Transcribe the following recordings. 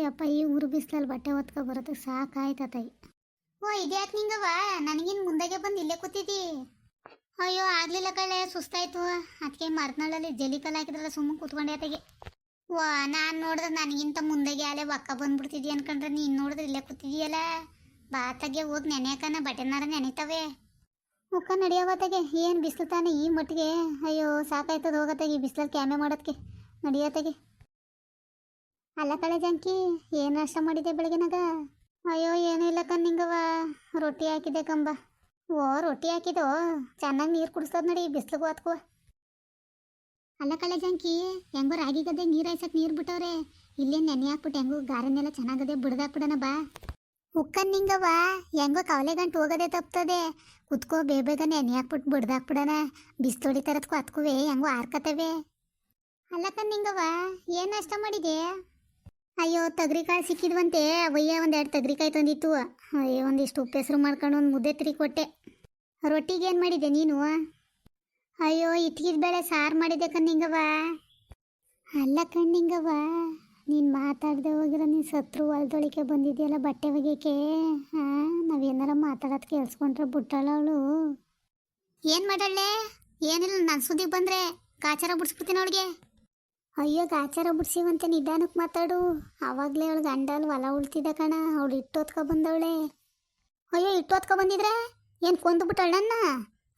ಯಪ್ಪ ಈ ಊರು ಬಿಸಿಲಲ್ಲಿ ಬಟ್ಟೆ ಹೊತ್ಕೊ ಬರೋದಕ್ಕೆ ಸಾಕಾಯ್ತತಾಯಿ. ಓ ಇದ್ಯಾಕೆ ನಿಂಗವ ನನಗಿನ್ ಮುಂದೆಗೆ ಬಂದು ಇಲ್ಲೇ ಕೂತಿದ್ದಿ? ಅಯ್ಯೋ ಆಗ್ಲಿಲ್ಲ ಕಳೆ, ಸುಸ್ತಾಯ್ತು. ಅದಕ್ಕೆ ಮರ್ನಾಳಲ್ಲಿ ಜಲಿ ಕಲ್ಲು ಹಾಕಿದ್ರಲ್ಲ, ಸುಮ್ಮನೆ ಕೂತ್ಕೊಂಡೆ ಆತೆಗೆ. ವಾ ನಾನು ನೋಡಿದ್ರೆ ನನಗಿಂತ ಮುಂದೆಗೆ ಅಲ್ಲೇ ಒಕ್ಕ ಬಂದ್ಬಿಡ್ತಿದ್ದಿ ಅನ್ಕೊಂಡ್ರೆ ನೀನು ನೋಡಿದ್ರೆ ಇಲ್ಲೇ ಕೂತಿದ್ದೀಯಲ್ಲ. ಬಾತಾಗೆ ಹೋಗಿ ನೆನೆಯಕನ ಬಟ್ಟೆನಾರ ನೆನಿತವೆ. ಮುಖ ನಡಿಯೋವತ್ತಾಗೆ ಏನು ಬಿಸಿಲು ತಾನೆ ಈ ಮಟ್ಟಿಗೆ. ಅಯ್ಯೋ ಸಾಕಾಯ್ತದ ಹೋಗತ್ತಾಗೆ ಬಿಸಿಲಲ್ಲಿ ಕ್ಯಾಮೆ ಮಾಡೋದಕ್ಕೆ. ನಡಿಯೋತ್ತಾಗೆ. ಅಲ್ಲ ಕಳೆ ಜಾಂಕಿ, ಏನು ನಾಷ್ಟ ಮಾಡಿದೆ ಬೆಳಗ್ಗೆನಾಗ? ಅಯ್ಯೋ ಏನೂ ಇಲ್ಲ ಕಣ್ಣಿಂಗವ, ರೊಟ್ಟಿ ಹಾಕಿದೆ ಕಂಬ. ಓ ರೊಟ್ಟಿ ಹಾಕಿದೋ, ಚೆನ್ನಾಗಿ ನೀರು ಕುಡಿಸ್ತದ ನಡಿ ಬಿಸಿಲಿಗೂ ಹತ್ಕೋ. ಅಲ್ಲ ಕಳೆ ಜಾಂಕಿ, ಹೆಂಗೋ ರಾಗಿ ಗದ್ದೆ ನೀರು ಹಾಯ್ಸಕ್ಕೆ ನೀರು ಬಿಟ್ಟವ್ರೆ. ಇಲ್ಲೇ ನೆನೆ ಹಾಕ್ಬಿಟ್ಟು ಹೆಂಗೋ ಗಾರನ್ನೆಲ್ಲ ಚೆನ್ನಾಗದೆ ಬಿಡ್ದಾಕ್ಬಿಡೋಣ ಬಾ. ಉಕ್ಕನ್ನಿಂಗವ ಹೆಂಗೋ ಕವಲೆ ಗಂಟು ಹೋಗೋದೇ ತಪ್ತದೆ. ಕುತ್ಕೋ ಬೇಗ ನೆನೆ ಹಾಕ್ಬಿಟ್ಟು ಬಿಡ್ದಾಕ್ಬಿಡೋಣ. ಬಿಸ್ತೊಡಿತಾರದ್ಕೋ ಹತ್ಕುವೆ ಹೆಂಗೋ ಆರ್ಕತವೆ. ಅಲ್ಲ ಕಣ್ಣಿಂಗವ ಏನು ನಾಷ್ಟ ಮಾಡಿದೆ? ಅಯ್ಯೋ ತೊಗರಿಕಾಳು ಸಿಕ್ಕಿದ್ವಂತೆ, ಅವಯ್ಯ ಒಂದೆರಡು ತೊಗರಿಕಾಯಿ ತಂದಿತ್ತು. ಅಯ್ಯೋ ಒಂದಿಷ್ಟು ಉಪ್ಪು ಹೆಸರು ಮಾಡ್ಕೊಂಡು ಒಂದು ಮುದ್ದೆ ತಿರಿ ಕೊಟ್ಟೆ. ರೊಟ್ಟಿಗೆ ಏನು ಮಾಡಿದೆ ನೀನು? ಅಯ್ಯೋ ಇಟ್ಗಿದ ಬೇಳೆ ಸಾರು ಮಾಡಿದೆ ಕಣ್ಣಿಂಗವ. ಅಲ್ಲ ಕಣ್ಣಿಂಗವ, ನೀನು ಮಾತಾಡದೆ ಹೋಗಿರೋ ನೀನು ಸತ್ರು ಹೊಲ್ದೊಳಿಕೆ ಬಂದಿದೆಯಲ್ಲ ಬಟ್ಟೆ ಒಗೆಯಕ್ಕೆ. ಹಾಂ ನಾವೇನಾರ ಮಾತಾಡೋದು ಕೇಳಿಸ್ಕೊಂಡ್ರೆ ಬಿಟ್ಟಾಳ ಅವಳು. ಏನು ಮಾಡಳ್ಳೆ? ಏನಿಲ್ಲ, ನಾನು ಸುದ್ದಿಗೆ ಬಂದರೆ ಗಾಚಾರ ಬಿಡಿಸ್ಬಿಡ್ತೀನಿ ಅವಳಿಗೆ. ಅಯ್ಯೋ ಗಾಚಾರ ಬಿಡ್ಸಿವಂತೆ ನಿಧಾನಕ್ಕೆ ಮಾತಾಡು. ಆವಾಗಲೇ ಅವಳು ಗಂಡಲ್ಲಿ ಹೊಲ ಉಳ್ತಿದ್ದ ಕಣ, ಅವಳು ಇಟ್ಟು ಬಂದವಳೆ. ಅಯ್ಯೋ ಇಟ್ಟು ಬಂದಿದ್ರೆ ಏನು ಕೊಂದುಬಿಟ್ಟಳು ನನ್ನ?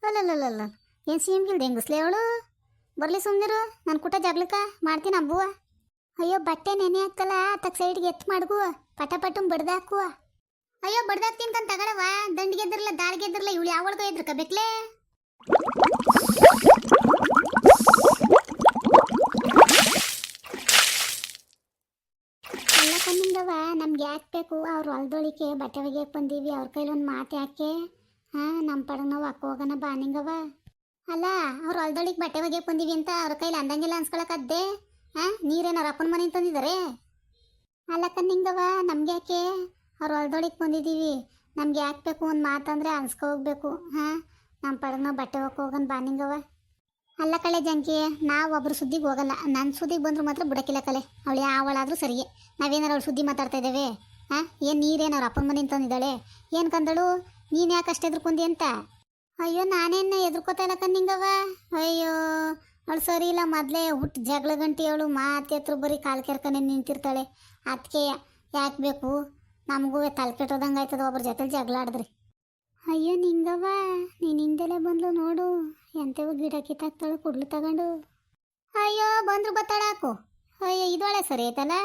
ಅಲ್ಲಲ್ಲಲ್ಲ, ಏನು ಸೀಮ್ಗಿಲ್ದೆ ಹೆಂಗಸ್ಲೆ ಅವಳು. ಬರಲಿ ಸುಮ್ಮನಿರು, ನಾನು ಕುಟ ಜಗ್ಲಕ್ಕ ಮಾಡ್ತೀನಿ ಹಬ್ಬುವ. ಅಯ್ಯೋ ಬಟ್ಟೆ ನೆನೆ ಹಾಕ್ತಲ್ಲ ತಕ್ಕ ಸೈಡ್ಗೆ ಎತ್ತು ಮಾಡ್ಗು, ಪಟ ಬಡ್ದಾಕುವ. ಅಯ್ಯೋ ಬಡ್ದಾಕ್ತೀನಿ ಕಂತ ತಗೊಳವ, ದಂಡಿಗೆದ್ದಿರಲ್ಲ ದಾಳಿಗೆದ್ದಿರಲ್ಲ, ಇವಳು ಯಾವಳ್ಗೋ ಎದ್ರಕ ಬೇಕ್ಲೆ. ಅಲ್ಲ ಕಣ್ಣಿಂಗವ, ನಮ್ಗೆ ಯಾಕೆ ಬೇಕು? ಅವ್ರು ಹೊಲ್ದೊಳಿಕೆ ಬಟ್ಟೆ ಒಗೆಯಕ್ಕೆ ಬಂದೀವಿ, ಅವ್ರ ಕೈಲಿ ಒಂದು ಮಾತು ಯಾಕೆ? ಹಾಂ ನಮ್ಮ ಪಡಗ ನಾವು ಅಕ್ಕ ಹೋಗೋಣ ಬಾನಿಂಗವ. ಅಲ್ಲ ಅವ್ರು ಹೊಲ್ದೊಳಿಗೆ ಬಟ್ಟೆ ಒಗೆಯಕ್ಕೆ ಬಂದೀವಿ ಅಂತ ಅವ್ರ ಕೈಲಿ ಅಂದಂಗಿಲ್ಲ ಅನ್ಸ್ಕೊಳಕದ್ದೆ? ಹಾಂ ನೀರೇನಾರು ಅಪ್ಪನ ಮನೆ ತಂದಿದ್ದಾರೆ? ಅಲ್ಲ ಕಣ್ಣಿಂಗವ ನಮ್ಗೆ ಯಾಕೆ? ಅವ್ರು ಹೊಲ್ದೊಳಿಗೆ ಬಂದಿದ್ದೀವಿ, ನಮ್ಗೆ ಯಾಕೆ ಬೇಕು? ಒಂದು ಮಾತಂದರೆ ಅನ್ಸ್ಕೊ ಹೋಗ್ಬೇಕು. ಹಾಂ ನಮ್ಮ ಪಡಗ ನಾವು ಬಟ್ಟೆ ಒಕ್ಕೆ ಹೋಗೋಣ ಬಾನಿಂಗವ. ಅಲ್ಲ ಕಳೆ ಜಂಕಿ, ನಾವು ಒಬ್ರು ಸುದ್ದಿಗೆ ಹೋಗಲ್ಲ. ನನ್ನ ಸುದ್ದಿಗೆ ಬಂದರೂ ಮಾತ್ರ ಬಿಡಕ್ಕಿಲ್ಲ ಕಲೆ. ಅವಳು ಯಾವಳಾದರೂ ಸರಿಯೇ, ನಾವೇನಾರು ಅವಳು ಸುದ್ದಿ ಮಾತಾಡ್ತಾ ಇದ್ದೇವೆ? ಹಾಂ ಏನು ನೀರೇನು ಅವ್ರ ಅಪ್ಪನ ಮನೆ ತಂದಿದ್ದಾಳೆ? ಏನು ಕಂದಳು ನೀನು ಯಾಕೆ ಅಷ್ಟು ಎದ್ರುಕೊಂಡಿ ಅಂತ? ಅಯ್ಯೋ ನಾನೇನು ಎದ್ರುಕೋತಾ ಇಲ್ಲ ಕಣ್ಣಿಂಗವ. ಅಯ್ಯೋ ಅವಳು ಸರಿ ಇಲ್ಲ, ಮೊದಲೇ ಹುಟ್ಟು ಜಗಳ ಗಂಟಿ ಅವಳು. ಮಾತೆತ್ರು ಬರೀ ಕಾಲು ಕೆರ್ಕನೆ ನಿಂತಿರ್ತಾಳೆ. ಅದಕ್ಕೆ ಯಾಕೆ ಬೇಕು? ನಮಗೂ ತಲೆ ಕೆಟ್ಟೋದಂಗೆ ಆಯ್ತದ ಒಬ್ರ ಜೊತೆ ಜಗಳ ಆಡಿದ್ರಿ. ಅಯ್ಯೋ ನಿಂಗವ್ವ, ನೀನು ಹಿಂದೆಲೆ ಬಂದ್ಲು ನೋಡು, ಎಂತೆವು ಗಿಡ ಕಿತ್ತಾಕ್ತಾಳು ಕುಡ್ಲು ತಗೊಂಡು. ಅಯ್ಯೋ ಬಂದ್ರು ಬತ್ತಾಳಾಕು. ಅಯ್ಯೋ ಇದೊಳೆ ಸರಿ ಆಯ್ತಲ್ಲ,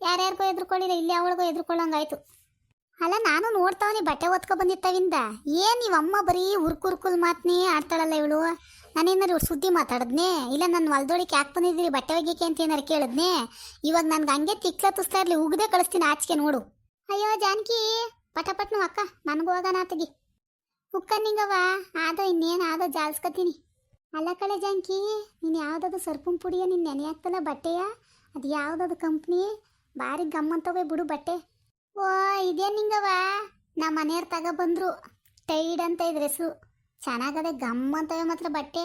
ಯಾರ್ಯಾರಿಗೋ ಎದ್ರುಕೊಳ್ಳಿಲ್ಲ, ಇಲ್ಲಿ ಅವಳಿಗೋ ಎದ್ರುಕೊಳ್ಳಂಗಾಯ್ತು. ಅಲ್ಲ ನಾನು ನೋಡ್ತಾವನಿ ಬಟ್ಟೆ ಒತ್ಕೊ ಬಂದಿತ್ತವಿಂದ. ಏನು ನೀವಮ್ಮ ಬರೀ ಉರ್ಕುಲ್ ಮಾತನೇ ಆಡ್ತಾಳಲ್ಲ ಇವಳು. ನಾನೇನಾರು ಇವ್ರು ಸುದ್ದಿ ಮಾತಾಡಿದ್ನೆ? ಇಲ್ಲ ನನ್ನ ಹೊಲ್ದೊಳಿಕೆ ಯಾಕೆ ಬಂದಿದ್ದೀರಿ ಬಟ್ಟೆ ಒಗೆಯಕ್ಕೆ ಅಂತ ಏನಾರು ಕೇಳಿದ್ನೆ? ಇವಾಗ ನನ್ಗೆ ಹಂಗೆ ತಿಕ್ಲ ತುಸ್ತಾ ಇರಲಿ, ಉಗ್ದೆ ಕಳಿಸ್ತೀನಿ ಆಚೆಗೆ ನೋಡು. ಅಯ್ಯೋ ಜಾನಕಿ ಪಟಪಟ್ನು ಅಕ್ಕ, ನನಗೂ ಹೋಗೋಣ ಆತಗಿ. ಉಕ್ಕನ್ನಿಂಗವ ಆದೋ ಇನ್ನೇನು ಆದೋ ಜಾಲ್ಸ್ಕೊತೀನಿ. ಅಲ್ಲ ಕಳೆ ಜಾಂಕಿ, ನೀನು ಯಾವುದಾದ್ರು ಸರ್ಪುನ್ ಪುಡಿಯ ನೀನು ನೆನೆ ಹಾಕ್ತಲ್ಲ ಬಟ್ಟೆಯ, ಅದು ಯಾವುದಾದ್ರು ಕಂಪ್ನಿ? ಭಾರಿ ಗಮ್ಮಂತವೇ ಬಿಡು ಬಟ್ಟೆ. ಓ ಇದೇನು ನಿಂಗವ, ನಮ್ಮ ಮನೆಯವ್ರು ತಗೊಬಂದ್ರು, ಟೈಡ್ ಅಂತ ಇದ್ರ ಹೆಸರು. ಚೆನ್ನಾಗದೆ ಗಮ್ಮಂತವೆ ಮಾತ್ರ ಬಟ್ಟೆ.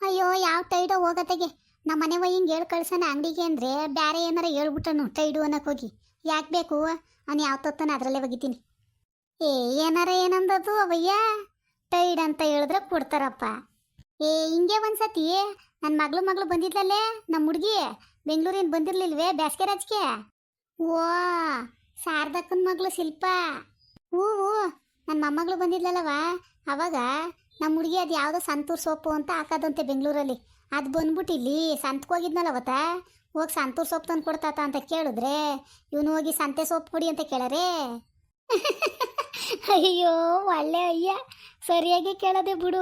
ಅಯ್ಯೋ ಯಾವ ಟೈಡೋ ಹೋಗತ್ತೆಗೆ. ನಮ್ಮ ಮನೆ ಹಿಂಗೆ ಹೇಳಿ ಕಳ್ಸೋಣ ಅಂಗಡಿಗೆ ಅಂದರೆ ಬೇರೆ ಏನಾರ ಹೇಳ್ಬಿಟ್ಟನು ಟೈಡು ಅನ್ನಕ್ಕೆ ಹೋಗಿ. ಯಾಕೆ ಬೇಕು? ಅವ್ನು ಯಾವ ತೊತ್ತಾನೆ ಅದರಲ್ಲೇ ಒಗಿತೀನಿ. ಏನಾರ ಏನಂದದು ಅವಯ್ಯ? ಟೈಡ್ ಅಂತ ಹೇಳಿದ್ರೆ ಕೊಡ್ತಾರಪ್ಪ. ಹಿಂಗೆ ಒಂದ್ಸತಿ ನನ್ನ ಮಗಳು ಬಂದಿದ್ಲಲ್ಲೇ, ನಮ್ಮ ಹುಡುಗಿ ಬೆಂಗಳೂರಿನ ಬಂದಿರ್ಲಿಲ್ವೇ ಬೇಸಿಗೆ ರಾಜಕ್ಕೆ? ಓ ಶಾರದಕ್ಕನ ಮಗಳು ಶಿಲ್ಪ. ಹ್ಞೂ ನನ್ನ ಮೊಮ್ಮಗಳು ಬಂದಿದ್ಲಲ್ಲವ, ಅವಾಗ ನಮ್ಮ ಹುಡುಗಿ ಅದು ಯಾವುದೋ ಸಂತೂರ್ ಸೊಪ್ಪು ಅಂತ ಹಾಕೋದಂತೆ ಬೆಂಗಳೂರಲ್ಲಿ. ಅದು ಬಂದ್ಬಿಟ್ಟು ಇಲ್ಲಿ ಸಂತಕ್ಕೆ ಹೋಗಿದ್ನಲ್ಲ ಅವತ್ತ, ಹೋಗಿ ಸಂತೂರ್ ಸೊಪ್ಪು ತಂದು ಕೊಡ್ತಾತ ಅಂತ ಕೇಳಿದ್ರೆ ಇವನು ಹೋಗಿ ಸಂತೆ ಸೊಪ್ಪು ಕೊಡಿ ಅಂತ ಕೇಳರೆ. ಅಯ್ಯೋ ಒಳ್ಳೆ ಅಯ್ಯ, ಸರಿಯಾಗಿ ಕೇಳೋದೆ ಬಿಡು.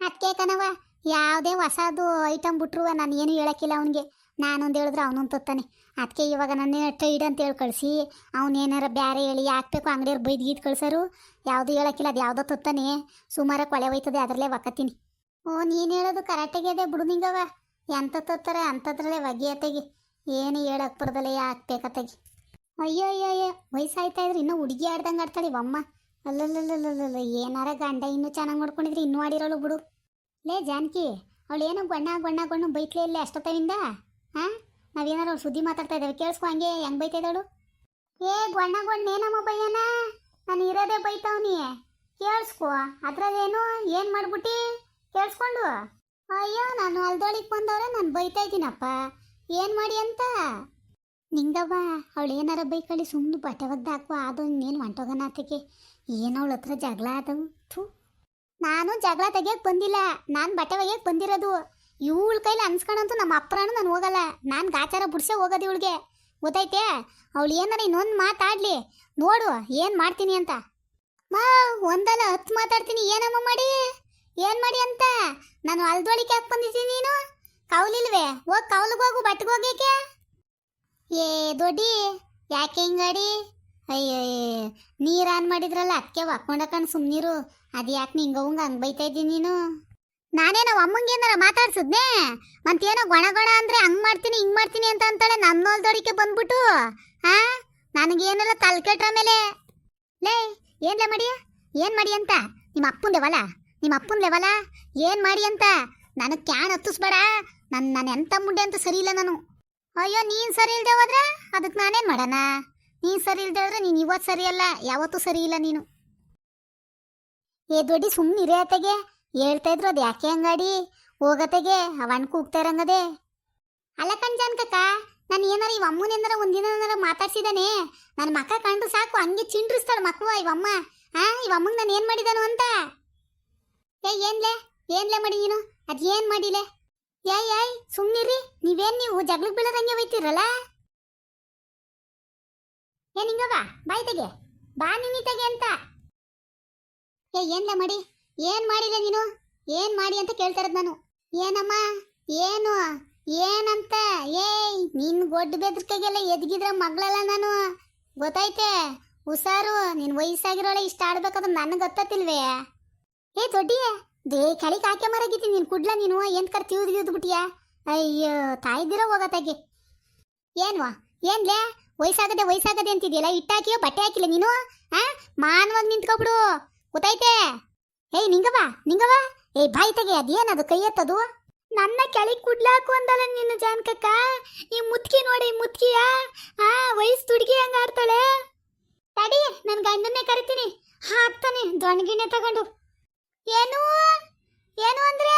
ಅದಕ್ಕೆ ಕಣವ, ಯಾವುದೇ ಹೊಸದು ಐಟಮ್ ಬಿಟ್ರುವ ನಾನು ಏನು ಹೇಳೋಕ್ಕಿಲ್ಲ ಅವನಿಗೆ. ನಾನೊಂದು ಹೇಳಿದ್ರೆ ಅವನೊಂದು ತೊತ್ತಾನೆ. ಅದಕ್ಕೆ ಇವಾಗ ನಾನು ಟೈಡ್ ಅಂತ ಹೇಳಿ ಕಳಿಸಿ ಅವನೇನಾರ ಬೇರೆ ಹೇಳಿ ಹಾಕ್ಬೇಕು, ಅಂಗಡಿಯವ್ರು ಬೈದು ಗೀತ್ ಕಳ್ಸೋರು. ಯಾವುದು ಹೇಳೋಕ್ಕಿಲ್ಲ, ಅದು ಯಾವುದೋ ತೊತ್ತಾನೆ. ಸುಮಾರು ಕೊಳೆ ಹೋಯ್ತದೆ, ಅದರಲ್ಲೇ ಒಕ್ಕತ್ತೀನಿ. ಓ ನೀನು ಹೇಳೋದು ಕರೆಕ್ಟಾಗಿ ಅದೇ ಬಿಡು ನಿಂಗವ. ಎಂತ ತೊತ್ತಾರೆ ಅಂಥದ್ರಲ್ಲೇ ಒಗೆಯತೆಗಿ, ಏನು ಹೇಳಕ್ಕೆ ಬರೋದಲ್ಲ ಯಾಕಬೇಕತ್ತಾಗಿ. ಅಯ್ಯೋ ಅಯ್ಯೋ ವಯಸ್ಸಾಯ್ತಾ ಇದ್ರೆ ಇನ್ನೂ ಹುಡುಗಿ ಆಡ್ದಂಗೆ ಆಡ್ತಾಳೆ ಇವಮ್ಮ. ಅಲ್ಲಲ್ಲಲ್ಲಲ್ಲ, ಏನಾರ ಗಂಡ ಇನ್ನೂ ಚೆನ್ನಾಗಿ ನೋಡ್ಕೊಂಡಿದ್ರೆ ಇನ್ನೂ ಆಡಿರೋಳು ಬಿಡು. ಲೇ ಜಾನಕಿ, ಅವಳು ಏನೋ ಗೊಣ್ಣ ಬೈತ್ಲೇ ಇಲ್ಲೇ ಅಷ್ಟೊತ್ತವಿಂದ. ಹಾಂ ನಾವೇನಾರು ಅವ್ಳು ಸುದ್ದಿ ಮಾತಾಡ್ತಾ ಇದ್ದೇವೆ ಕೇಳಿಸ್ಕೊ, ಹಂಗೆ ಹೆಂಗೆ ಬೈತಾ ಇದ್ದಾಳು. ಏ ಗೊಣ್ಣೇನಮ್ಮ ಬಯ್ಯನ, ನಾನು ಇರೋದೇ ಬೈತಾವ್ನಿ, ಕೇಳಿಸ್ಕೊ. ಅದ್ರದೇನು ಏನು ಮಾಡ್ಬಿಟ್ಟಿ ಕೇಳಿಸ್ಕೊಂಡು? ಅಯ್ಯೋ ನಾನು ಹೊಲ್ದೊಳಿಗೆ ಬಂದವ್ರೆ, ನಾನು ಬೈತಾ ಇದ್ದೀನಪ್ಪ, ಏನು ಮಾಡಿ ಅಂತ. ನಿಂಗವ್ವ ಅವಳು ಏನಾರ ಬೈಕಳಿ ಸುಮ್ಮನೆ ಬಟ್ಟೆ ಒಗ್ದು ಹಾಕುವ, ಅದು ಇನ್ನೇನು ಹೊಂಟೋಗನ ಆತಕ್ಕೆ. ಏನು ಅವಳ ಹತ್ರ ಜಗಳ ಆದವು. ಥೂ, ನಾನು ಜಗಳ ತೆಗಿಯಕ್ಕೆ ಬಂದಿಲ್ಲ, ನಾನು ಬಟ್ಟೆ ಒಗೆಯಕ್ಕೆ ಬಂದಿರೋದು. ಇವಳ ಕೈಲಿ ಅನ್ಸ್ಕೊಂಡಂತೂ ನಮ್ಮ ಅಪ್ಪರಾನು ನಾನು ಹೋಗಲ್ಲ, ನಾನು ಗಾಚಾರ ಬಿಡ್ಸೇ ಹೋಗೋದು ಇವಳಿಗೆ, ಗೊತ್ತೈತೆ? ಅವಳು ಏನಾರ ಇನ್ನೊಂದು ಮಾತಾಡಲಿ ನೋಡು ಏನು ಮಾಡ್ತೀನಿ ಅಂತ. ಮಾ ಒಂದಲ್ಲ 10 ಮಾತಾಡ್ತೀನಿ, ಏನಮ್ಮ ಮಾಡಿ ಏನು ಮಾಡಿ ಅಂತ. ನಾನು ಹೊಲ್ದೊಳಿಗೆ ಯಾಕೆ ಬಂದಿದ್ದೀನಿ, ನೀನು ಕೌಲಿಲ್ವೇ? ಹೋಗಿ ಕೌಲಿಗೆ ಹೋಗು ಬಟ್ಟೆಗೆ ಹೋಗ್ಯಕ್ಕೆ. ಏ ದೊಡ್ಡಿ ಯಾಕೆ ಹಿಂಗಾಡಿ? ಅಯ್ಯೋ ನೀರು ಆನ್ ಮಾಡಿದ್ರಲ್ಲ ಅದಕ್ಕೆ ಹಾಕೊಂಡಕಂಡು ಸುಮ್ಮನಿರು, ಅದು ಯಾಕೆ ನಿಂಗವಂಗ ಹಂಗೆ ಬೈತಾ ಇದ್ದೀನಿ ನೀನು? ನಾನೇನೋ ಅಮ್ಮಂಗೆ ಏನಾರ ಮಾತಾಡ್ಸಿದ್ನೆ, ಮತ್ತೇನೋ ಗೊಣ ಅಂದರೆ ಹಂಗೆ ಮಾಡ್ತೀನಿ ಹಿಂಗೆ ಮಾಡ್ತೀನಿ ಅಂತ ಅಂತಾಳೆ. ನನ್ನ ಹೊಲ್ದೊಳಿಕೆ ಬಂದ್ಬಿಟ್ಟು ನನಗೇನೆಲ್ಲ ತಲೆ ಕೆಟ್ರ ಮೇಲೆ. ಲೇ ಏನ್ಲೇ ಮಾಡಿ, ಏನು ಮಾಡಿ ಅಂತ? ನಿಮ್ಮ ಅಪ್ಪಂದೇವಲ್ಲ, ನಿಮ್ಮ ಅಪ್ಪಂದೇವಲ್ಲ, ಏನು ಮಾಡಿ ಅಂತ? ನನಗೆ ಕ್ಯಾನ್ ಹತ್ತಿಸ್ಬೇಡ, ನಾನು ಎಂಥ ಮುಂಡೆ ಅಂತ ಸರಿ ಇಲ್ಲ ನಾನು. ಅಯ್ಯೋ ನೀನು ಸರಿ ಇಲ್ಲದೆ ಹೋದ್ರೆ ಅದಕ್ಕೆ ನಾನೇನು ಮಾಡೋಣ? ನೀನು ಸರಿ ಇಲ್ಲದೆ ಹೋದ್ರೆ ನೀನು ಇವತ್ತು ಸರಿಯಲ್ಲ, ಯಾವತ್ತೂ ಸರಿ ಇಲ್ಲ ನೀನು. ಏ ದೊಡ್ಡಿ ಸುಮ್ಮನೆ ಇರೇತೆಗೆ ಹೇಳ್ತಾ ಇದ್ರು, ಅದು ಯಾಕೆ ಹಂಗಾಡಿ ಹೋಗತೆಗೆ ಅವನ್ ಕೂಗ್ತಾ ಇರಂಗದೆ. ಅಲ್ಲ ಕಣ್ಜಾನ್ಕಕ್ಕ, ನಾನು ಏನಾರ ಇವ ಅಮ್ಮನೇನಾರ ಒಂದಿನ ಮಾತಾಡ್ಸಿದಾನೆ, ನನ್ನ ಮಕ್ಕ ಕಂಡು ಸಾಕು ಹಂಗೆ ಚಿಂಡ್ರಿಸ್ತಾಳೆ ಮಕ್ಕಳು ಇವಮ್ಮ. ಇವಮ್ಮಂಗೆ ನಾನು ಏನು ಮಾಡಿದಾನು ಅಂತ. ಏನ್ಲೇ ಮಾಡಿ ನೀನು, ಅದು ಏನು ಮಾಡಿಲೆ? ಏಯ್ ಸುಮ್ಮನಿರಿ, ನೀವು ಜಗಳಕ್ಕೆ ಬೀಳೋದಂಗೆ ಹೋಯ್ತಿರಲ್ಲ. ನಿಂಗವ ಬಾಯ್ ತೆಗೆ, ಬಾ ನಿನ್ನಿ ತೆಗೆ ಅಂತ. ಏನ್ಲೇ ಮಾಡಿ, ಏನು ಮಾಡಿದೆ ನೀನು? ಏನು ಮಾಡಿ ಅಂತ ಕೇಳ್ತಾ ಇರೋದು ನಾನು. ಏನಮ್ಮ ಏನು ಏನಂತ? ನಿನ್ನ ಗೊಡ್ಡ ಬೆದ್ರಿಕೆಗೆಲ್ಲ ಎದ್ಗಿದ್ರ ಮಗಳಲ್ಲ ನಾನು, ಗೊತ್ತೈತೆ? ಹುಷಾರು, ನಿನ್ನ ವಯಸ್ಸಾಗಿರೋಳೆ ಇಷ್ಟ ಆಡ್ಬೇಕಾದ್ರೆ ನನಗೆ ಗೊತ್ತಿಲ್ವೇ? ದೊಡ್ಡಿ ಕೆಳಗೆ ಹಾಕಿ ಮರಗಿದ್ದೀನಿ ನೀನು ಕುಡ್ಲ, ನೀನು ಏನು ತಿವ್ದು ಬಿಟ್ಟಿಯಾ? ಅಯ್ಯೋ ತಾಯ್ದಿರೋ ಹೋಗತ್ತಾಗೆ. ಏನ್ಲೇ ವಯಸ್ಸಾಗದೆ ಅಂತಿದ್ಯಲ್ಲ, ಇಟ್ಟಾಕಿಯೋ ಬಟ್ಟೆ ಹಾಕಿಲ್ಲ ನೀನು? ಮಾನವಾಗಿ ನಿಂತ್ಕೊಬಿಡು, ಗೊತ್ತೈತೆ? ನಿಂಗವ ಬಾಯಿ ತೆಗೆ, ಅದೇನದು ಕೈ ಎತ್ತದು? ನನ್ನ ಕೆಳಗೆ ಕುಡ್ಲಾಕು ಅಂದಲ್ಲ ನಿನ್ನ ಜಾನ್ಕಕ್ಕ. ಈ ಮುತ್ಕಿ ನೋಡಿ, ಮುತ್ಕಿಯ ವಯಸ್ಸು ತುಡುಗಿ ಹಂಗ ಆಡ್ತಾಳೆ. ತಡಿ ನನ್ನ ಗಂಡನ್ನೇ ಕರಿತೀನಿ, ಹಾಕ್ತಾನೆ ದೊಣಗಿಣೆ ತಗೊಂಡು. ಏನು ಅಂದ್ರೆ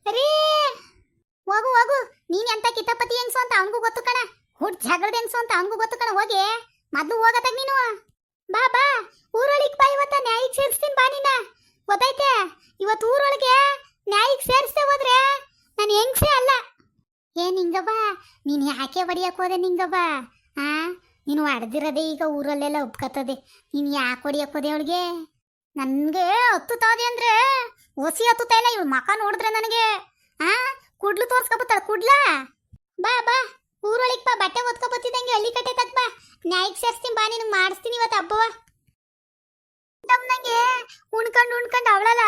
ರೀ, ಹೋಗು ನೀನ್ ಎಂತ ಕಿತಾಪತಿ ಹೆಂಗ್ಸು ಅಂತ ಅವನಿಗೂ ಗೊತ್ತು ಕಣ, ಹುಡ್ ಜಗಳದ ಹೆಂಗ್ಸು ಅಂತ ಅವನಿಗೂ ಗೊತ್ತು ಕಣ. ಹೋಗಿ ಮೊದ್ಲು ಹೋಗತ್ತಾಗ ನೀನು. ಬಾ ಊರೊಳಗೆ ಬಾ, ಇವತ್ತ ನ್ಯಾಯಿಗೆ ಸೇರಿಸ್ತೀನಿ ಬಾ ನೀನ, ಗೊತ್ತೈತೆ? ಇವತ್ತು ಊರೊಳಗೆ ನ್ಯಾಯಿಗೆ ಸೇರಿಸ್ದೆ ಹೋದ್ರೆ ನಾನು ಹೆಂಗ್ಸೇ ಅಲ್ಲ. ನಿಂಗವ್ವ ನೀನು ಯಾಕೆ ಹೊಡಿಯಕ್ಕೆ ಹೋದೆ ನಿಂಗವ್ವ? ನೀನು ಹೊಡೆದಿರೋದೆ ಈಗ ಊರಲ್ಲೆಲ್ಲ ಒಪ್ಕತ್ತದೆ, ನೀನು ಯಾಕೆ ಹೊಡಿಯಕ್ಕೆ ಹೋದೆ ಅವಳಿಗೆ? ನನಗೆ ಹತ್ತುತ್ತಾದೆ ಅಂದ್ರೆ ಒಸಿ ಹತ್ತುತ್ತಾ ಇಲ್ಲ, ಇವಳು ಮಕ ನೋಡಿದ್ರೆ ನನಗೆ ಕುಡ್ಲು ತೋರ್ಸ್ಕೊಬತ್ತಾಳ. ಕುಡ್ಲ ಬಾ ಊರೊಳಗೆ ಬಾ, ಬಟ್ಟೆ ಒತ್ಕೊಬತ್ತಿದಂಗೆ ಹಳ್ಳಿ ಕಟ್ಟೆ ತಕ್ಕ ಬಾ, ನ್ಯಾಯಿಗೆ ಸೇರಿಸ್ತೀನಿ ಬಾ, ನಿನಗೆ ಮಾಡಿಸ್ತೀನಿ ಇವತ್ತು ಹಬ್ಬವ. ನಂಗೆ ಉಣ್ಕೊಂಡು ಅವಳಲ್ಲ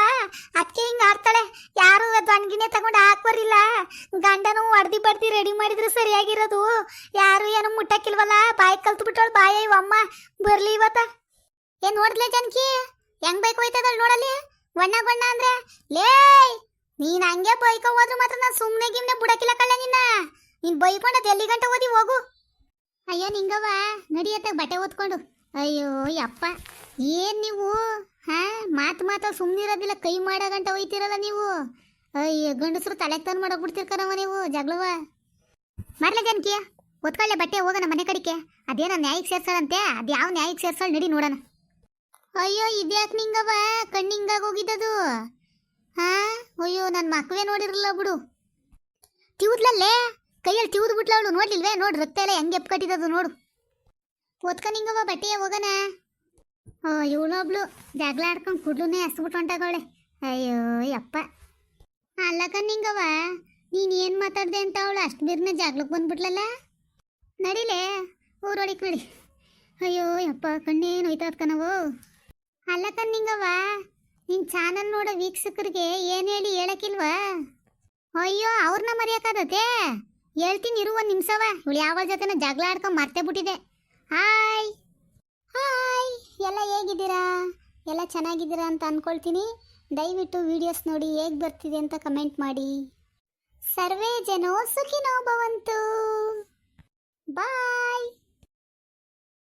ಅದಕ್ಕೆ ಹಿಂಗೆ ಆಡ್ತಾಳೆ. ಯಾರು ದೊಣ್ಗಿನೇ ತಗೊಂಡು ಹಾಕ್ಬರಿಲ್ಲ, ಗಂಡನು ಹೊಡ್ದಿ ಬಡ್ದಿ ರೆಡಿ ಮಾಡಿದ್ರು ಸರಿಯಾಗಿರೋದು, ಯಾರು ಏನೋ ಮುಟ್ಟಕ್ಕಿಲ್ವಲ್ಲ, ಬಾಯಿ ಕಲ್ತು ಬಿಟ್ಟವಳು ಬಾಯ ಇವಮ್ಮ. ಬರ್ಲಿ ಇವತ್ತ ನೋಡ್ಲೇ ಜನಕಿ ಹೆಂಗ್ ಬೈಕ್ ಹೋಯ್ತದಳು ನೋಡಲ್ಲಿ, ಬಣ್ಣ ಅಂದ್ರೆ. ನೀನ್ ಹಂಗೆ ಬೈಕೋ ಹೋದ್ರು ಮಾತ್ರ ನಾನು ಸುಮ್ಮನೆ ಗಿಮ್ನೆ ಬಿಡಕ್ಕಿಲ್ಲ ಕಳ್ಳ ನೀನ್ ಬೈಕೊಂಡದ್ ಎಲ್ಲಿ ಗಂಟೆ ಓದಿ ಹೋಗು. ಅಯ್ಯೋ ನಿಂಗವ್ವ ನಡಿಯತ್ತ ಬಟ್ಟೆ ಓದ್ಕೊಂಡು. ಅಯ್ಯೋ ಯಪ್ಪ ಏನ್ ನೀವು ಮಾತು ಸುಮ್ಮನಿರೋದಿಲ್ಲ, ಕೈ ಮಾಡೋ ಗಂಟ ಹೋಯ್ತಿರಲ್ಲ ನೀವು. ಅಯ್ಯೋ ಗಂಡಸರು ತಲೆಗೆ ತಂದು ಮಾಡೋಗ್ಬಿಡ್ತಿರ್ಕರವ ನೀವು ಜಗಳವ. ಮರ್ಲೆ ಜನಕಿ ಓದ್ಕೊಳ್ಳೆ ಬಟ್ಟೆ, ಹೋಗೋಣ ಮನೆ ಕಡಿಕೆ. ಅದೇನ ನ್ಯಾಯಿಗೆ ಸೇರ್ಸಾಳಂತೆ, ಅದು ಯಾವ ನ್ಯಾಯಿಗೆ ಸೇರ್ಸಾಳ ನಡಿ ನೋಡೋಣ. ಅಯ್ಯೋ ಇದ್ಯಾಕೆ ನಿಂಗವ ಕಣ್ಣಿಂಗಾಗಿ ಹೋಗಿದ್ದದು? ಅಯ್ಯೋ ನನ್ನ ಮಕ್ಕವೇ ನೋಡಿರಲ್ಲ ಬಿಡು. ತಿವುದ್ಲಲ್ಲೇ ಕೈಯಲ್ಲಿ ತಿವ್ದು ಬಿಟ್ಲ ಅವಳು, ನೋಡ್ಲಿಲ್ವೇ? ನೋಡು ರಕ್ತ ಎಲ್ಲ ಹೆಂಗೆ ಎಪ್ಕಟ್ಟಿದ್ದದು ನೋಡು. ಓದ್ಕ ನಿಂಗವ ಬಟ್ಟೆಯ ಹೋಗೋಣ. ಇವಳೊಬ್ಳು ಜಗಳ ಆಡ್ಕೊಂಡು ಕುಡ್ಲುನೇ ಹಸ್ಬಿಟ್ಟು ಹೊಂಟಾಗವಳೆ. ಅಯ್ಯೋ ಯಪ್ಪ. ಅಲ್ಲಕ್ಕ ನಿಂಗವ ನೀನು ಏನು ಮಾತಾಡ್ದೆ ಅಂತ ಅವಳು ಅಷ್ಟು ಬಿರ್ನೆ ಜಗ್ಲಕ್ಕೆ ಬಂದ್ಬಿಟ್ಲಲ್ಲ. ನಡಿಲೇ ಊರೊಳಗೆ ನಡಿ. ಅಯ್ಯೋ ಯಪ್ಪ ಕಣ್ಣೇನು ಹೋಯ್ತದ ಕಣವು. ಅಲ್ಲಕ್ಕ ನಿಂಗವ ನಿನ್ನ ಚಾನಲ್ ನೋಡೋ ವೀಕ್ಷಕರಿಗೆ ಏನು ಹೇಳಿ ಹೇಳಕ್ಕಿಲ್ವಾ? ಅಯ್ಯೋ ಅವ್ರನ್ನ ಮರೆಯೋಕ್ಕಾಗತ್ತೆ, ಹೇಳ್ತೀನಿ ಇರು ಒಂದು ನಿಮಿಷವ. ಇವಳು ಯಾವ ಜೊತೆನ ಜಗಳ ಆಡ್ಕೊಂಡು ಮರ್ತೇ ಬಿಟ್ಟಿದೆ. ಹಾಯ್ ಎಲ್ಲ ಹೇಗಿದ್ದೀರಾ? ಎಲ್ಲ ಚೆನ್ನಾಗಿದ್ದೀರಾ ಅಂತ ಅಂದ್ಕೊಳ್ತೀನಿ. ದಯವಿಟ್ಟು ವಿಡಿಯೋಸ್ ನೋಡಿ ಹೇಗೆ ಬರ್ತಿದೆ ಅಂತ ಕಮೆಂಟ್ ಮಾಡಿ. ಸರ್ವೇ ಜನೋ ಸುಖಿನೋ ಭವಂತು. ಬಾಯ್.